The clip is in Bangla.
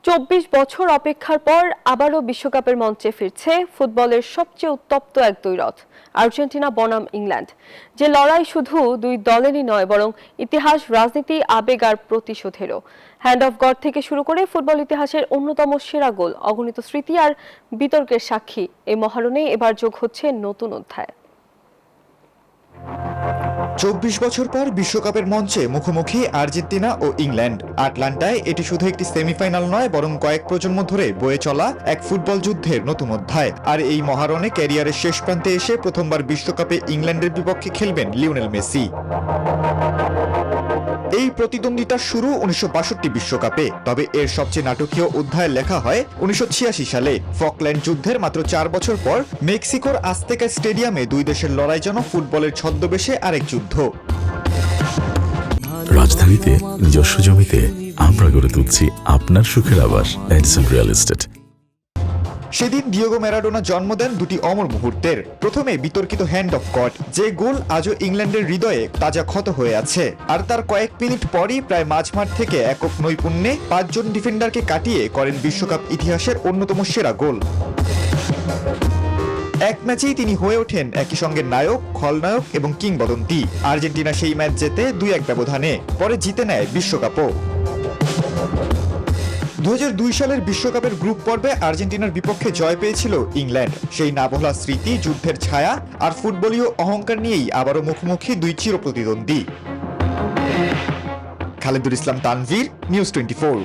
২৪ বছর অপেক্ষার পর আবারও বিশ্বকাপের মঞ্চে ফিরছে ফুটবলের সবচেয়ে উত্তপ্ত এক দ্বৈরথ আর্জেন্টিনা বনাম ইংল্যান্ড। যে লড়াই শুধু দুই দলেরই নয়, বরং ইতিহাস, রাজনীতি, আবেগ আর প্রতিশোধেরও। হ্যান্ড অফ গড থেকে শুরু করে ফুটবল ইতিহাসের অন্যতম সেরা গোল, অগণিত স্মৃতি আর বিতর্কের সাক্ষী এই মহারণে এবার যোগ হচ্ছে নতুন অধ্যায়। ২৪ বছর পর বিশ্বকাপের মঞ্চে মুখোমুখি আর্জেন্টিনা ও ইংল্যান্ড। আটলান্টায় এটি শুধু একটি সেমিফাইনাল নয়, বরং কয়েক প্রজন্ম ধরে বয়ে চলা এক ফুটবল যুদ্ধের নতুন অধ্যায়। আর এই মহারণে ক্যারিয়ারের শেষ প্রান্তে এসে প্রথমবার বিশ্বকাপে ইংল্যান্ডের বিপক্ষে খেলবেন লিওনেল মেসি। এই প্রতিদ্বন্দ্বিতার শুরু ১৯৬২ বিশ্বকাপে, তবে এর সবচেয়ে নাটকীয় অধ্যায় লেখা হয় ১৯৮৬ সালে। ফকল্যান্ড যুদ্ধের মাত্র ৪ বছর পর মেক্সিকোর আজতেকা স্টেডিয়ামে দুই দেশের লড়াই যেন ফুটবলের ছদ্মবেশে আরেক যুদ্ধ। রাজধানীতে নিজস্ব জমিতে আমরা গড়ে তুলছি আপনার সুখের আবাস এডিসন রিয়েল এস্টেট। সেদিন ডিয়েগো ম্যারাডোনা জন্ম দেন দুটি অমর মুহূর্তের। প্রথমে বিতর্কিত হ্যান্ড অফ গড, যে গোল আজও ইংল্যান্ডের হৃদয়ে তাজা ক্ষত হয়ে আছে। আর তার কয়েক মিনিট পরই প্রায় মাঝমাঠ থেকে একক নৈপুণ্যে ৫ জন ডিফেন্ডারকে কাটিয়ে করেন বিশ্বকাপ ইতিহাসের অন্যতম সেরা গোল। এক ম্যাচেই তিনি হয়ে ওঠেন একই সঙ্গে নায়ক, খলনায়ক এবং কিংবদন্তি। আর্জেন্টিনা সেই ম্যাচ জেতে ২-১ ব্যবধানে, পরে জিতে নেয় বিশ্বকাপও। ২০০২ সালের বিশ্বকাপের গ্রুপ পর্বে আর্জেন্টিনার বিপক্ষে জয় পেয়েছিল ইংল্যান্ড। সেই না ভোলা স্মৃতি, যুদ্ধের ছায়া আর ফুটবলীয় অহংকার নিয়েই আবারও মুখোমুখি দুই চিরপ্রতিদ্বন্দ্বী। খালেদুল ইসলাম, তানভীর, নিউজ 24।